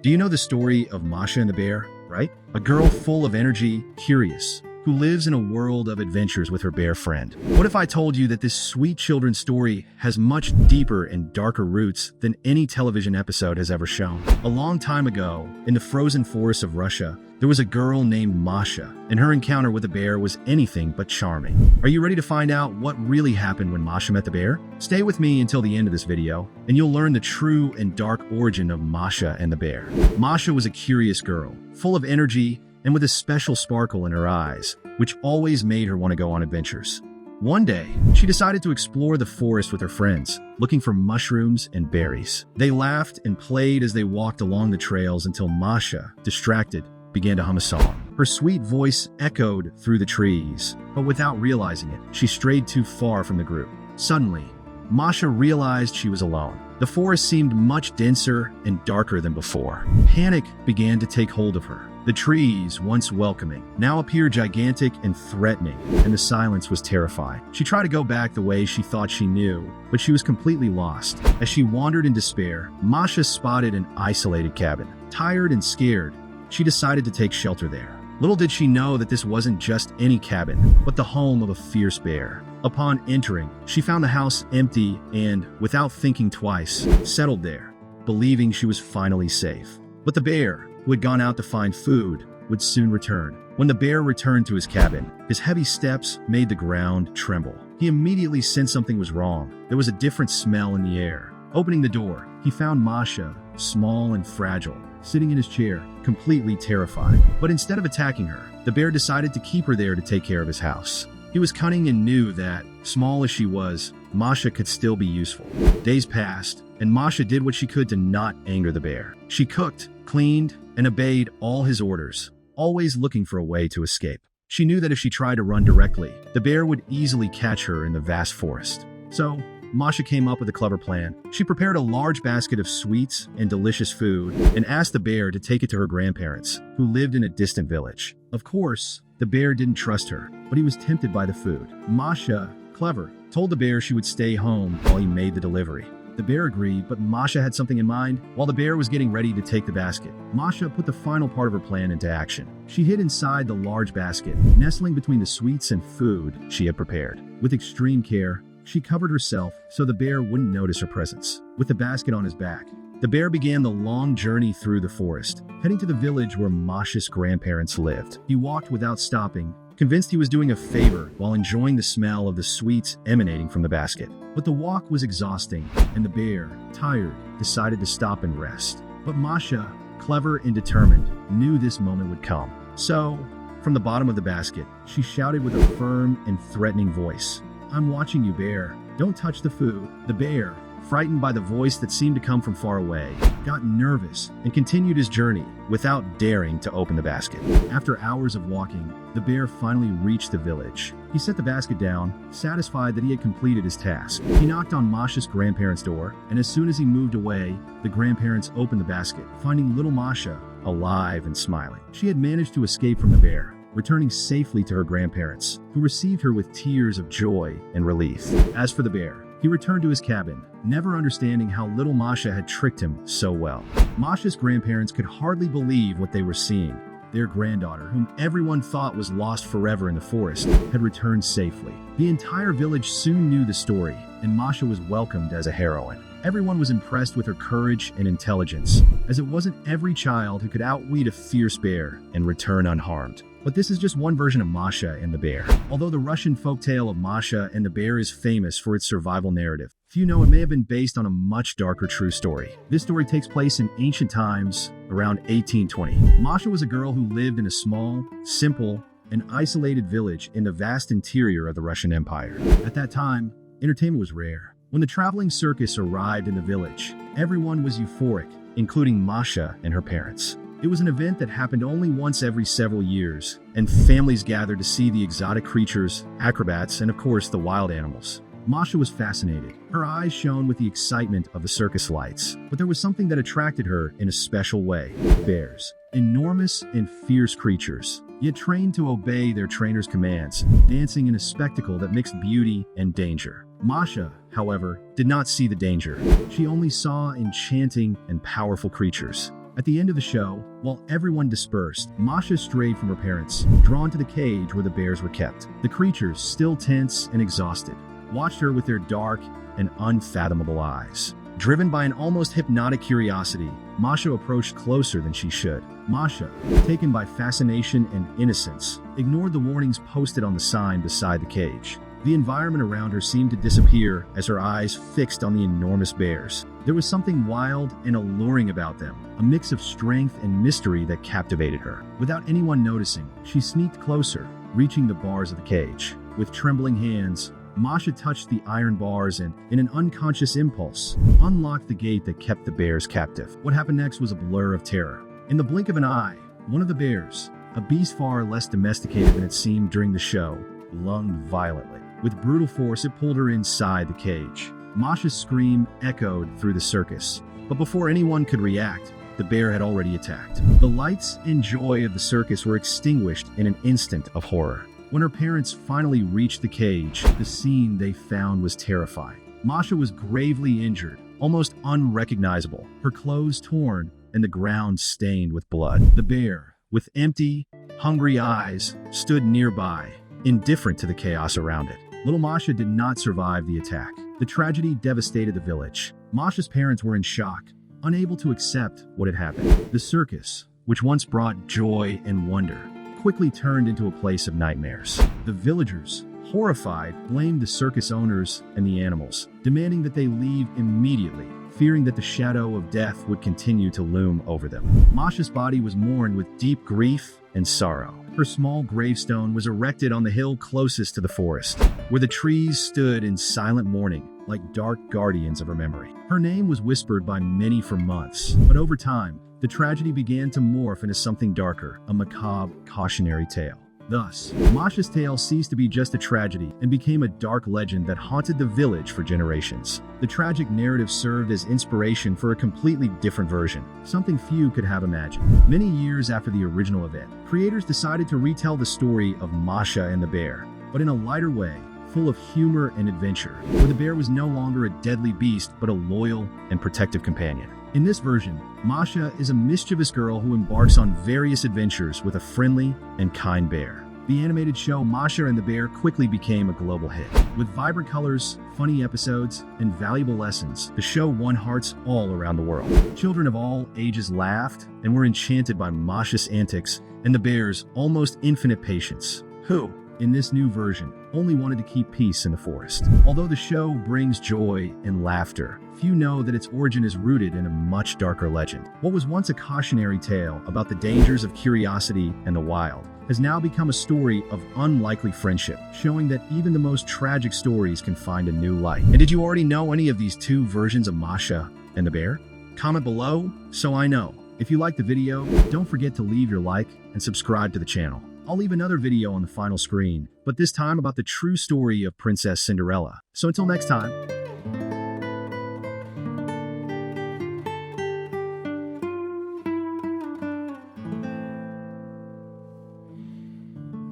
Do you know the story of Masha and the bear, right? A girl full of energy, curious, who lives in a world of adventures with her bear friend. What if I told you that this sweet children's story has much deeper and darker roots than any television episode has ever shown? A long time ago, in the frozen forests of Russia, there was a girl named Masha, and her encounter with the bear was anything but charming. Are you ready to find out what really happened when Masha met the bear? Stay with me until the end of this video, and you'll learn the true and dark origin of Masha and the bear. Masha was a curious girl, full of energy and with a special sparkle in her eyes, which always made her want to go on adventures. One day, she decided to explore the forest with her friends, looking for mushrooms and berries. They laughed and played as they walked along the trails until Masha, distracted, began to hum a song. Her sweet voice echoed through the trees, but without realizing it, she strayed too far from the group. Suddenly, Masha realized she was alone. The forest seemed much denser and darker than before. Panic began to take hold of her. The trees, once welcoming, now appeared gigantic and threatening, and the silence was terrifying. She tried to go back the way she thought she knew, but she was completely lost. As she wandered in despair, Masha spotted an isolated cabin. Tired and scared, she decided to take shelter there. Little did she know that this wasn't just any cabin, but the home of a fierce bear. Upon entering, she found the house empty and, without thinking twice, settled there, believing she was finally safe. But the bear, who had gone out to find food, would soon return. When the bear returned to his cabin, his heavy steps made the ground tremble. He immediately sensed something was wrong. There was a different smell in the air. Opening the door, he found Masha, small and fragile, sitting in his chair, completely terrified. But instead of attacking her, the bear decided to keep her there to take care of his house. He was cunning and knew that, small as she was, Masha could still be useful. Days passed, and Masha did what she could to not anger the bear. She cooked, cleaned, and obeyed all his orders, always looking for a way to escape. She knew that if she tried to run directly, the bear would easily catch her in the vast forest. So, Masha came up with a clever plan. She prepared a large basket of sweets and delicious food and asked the bear to take it to her grandparents, who lived in a distant village. Of course, the bear didn't trust her, but he was tempted by the food. Masha, clever, told the bear she would stay home while he made the delivery. The bear agreed, but Masha had something in mind. While the bear was getting ready to take the basket, Masha put the final part of her plan into action. She hid inside the large basket, nestling between the sweets and food she had prepared. With extreme care, she covered herself so the bear wouldn't notice her presence. With the basket on his back, the bear began the long journey through the forest, heading to the village where Masha's grandparents lived. He walked without stopping, convinced he was doing a favor while enjoying the smell of the sweets emanating from the basket. But the walk was exhausting, and the bear, tired, decided to stop and rest. But Masha, clever and determined, knew this moment would come. So, from the bottom of the basket, she shouted with a firm and threatening voice, "I'm watching you, bear. Don't touch the food." The bear, frightened by the voice that seemed to come from far away, got nervous and continued his journey without daring to open the basket. After hours of walking, the bear finally reached the village. He set the basket down, satisfied that he had completed his task. He knocked on Masha's grandparents' door, and as soon as he moved away, the grandparents opened the basket, finding little Masha alive and smiling. She had managed to escape from the bear, returning safely to her grandparents, who received her with tears of joy and relief. As for the bear, he returned to his cabin, never understanding how little Masha had tricked him so well. Masha's grandparents could hardly believe what they were seeing. Their granddaughter, whom everyone thought was lost forever in the forest, had returned safely. The entire village soon knew the story, and Masha was welcomed as a heroine. Everyone was impressed with her courage and intelligence, as it wasn't every child who could outwit a fierce bear and return unharmed. But this is just one version of Masha and the bear. Although the Russian folktale of Masha and the bear is famous for its survival narrative, few know it may have been based on a much darker true story. This story takes place in ancient times, around 1820. Masha was a girl who lived in a small, simple, and isolated village in the vast interior of the Russian Empire. At that time, entertainment was rare. When the traveling circus arrived in the village, everyone was euphoric, including Masha and her parents. It was an event that happened only once every several years, and families gathered to see the exotic creatures, acrobats, and of course the wild animals. Masha was fascinated. Her eyes shone with the excitement of the circus lights, but there was something that attracted her in a special way: bears. Enormous and fierce creatures, yet trained to obey their trainers' commands, dancing in a spectacle that mixed beauty and danger. Masha, however, did not see the danger. She only saw enchanting and powerful creatures. At the end of the show, while everyone dispersed, Masha strayed from her parents, drawn to the cage where the bears were kept. The creatures, still tense and exhausted, watched her with their dark and unfathomable eyes. Driven by an almost hypnotic curiosity, Masha approached closer than she should. Masha, taken by fascination and innocence, ignored the warnings posted on the sign beside the cage. The environment around her seemed to disappear as her eyes fixed on the enormous bears. There was something wild and alluring about them, a mix of strength and mystery that captivated her. Without anyone noticing, she sneaked closer, reaching the bars of the cage. With trembling hands, Masha touched the iron bars and, in an unconscious impulse, unlocked the gate that kept the bears captive. What happened next was a blur of terror. In the blink of an eye, one of the bears, a beast far less domesticated than it seemed during the show, lunged violently. With brutal force, it pulled her inside the cage. Masha's scream echoed through the circus, but before anyone could react, the bear had already attacked. The lights and joy of the circus were extinguished in an instant of horror. When her parents finally reached the cage, the scene they found was terrifying. Masha was gravely injured, almost unrecognizable, her clothes torn and the ground stained with blood. The bear, with empty, hungry eyes, stood nearby, indifferent to the chaos around it. Little Masha did not survive the attack. The tragedy devastated the village. Masha's parents were in shock, unable to accept what had happened. The circus, which once brought joy and wonder, quickly turned into a place of nightmares. The villagers, horrified, blamed the circus owners and the animals, demanding that they leave immediately, fearing that the shadow of death would continue to loom over them. Masha's body was mourned with deep grief and sorrow. Her small gravestone was erected on the hill closest to the forest, where the trees stood in silent mourning, like dark guardians of her memory. Her name was whispered by many for months, but over time, the tragedy began to morph into something darker, a macabre, cautionary tale. Thus, Masha's tale ceased to be just a tragedy and became a dark legend that haunted the village for generations. The tragic narrative served as inspiration for a completely different version, something few could have imagined. Many years after the original event, creators decided to retell the story of Masha and the bear, but in a lighter way, full of humor and adventure, where the bear was no longer a deadly beast but a loyal and protective companion. In this version, Masha is a mischievous girl who embarks on various adventures with a friendly and kind bear. The animated show Masha and the Bear quickly became a global hit. With vibrant colors, funny episodes, and valuable lessons, the show won hearts all around the world. Children of all ages laughed and were enchanted by Masha's antics and the bear's almost infinite patience, who, in this new version, only wanted to keep peace in the forest. Although the show brings joy and laughter, few know that its origin is rooted in a much darker legend. What was once a cautionary tale about the dangers of curiosity and the wild has now become a story of unlikely friendship, showing that even the most tragic stories can find a new light. And did you already know any of these two versions of Masha and the Bear? Comment below so I know. If you liked the video, don't forget to leave your like and subscribe to the channel. I'll leave another video on the final screen, but this time about the true story of Princess Cinderella. So until next time,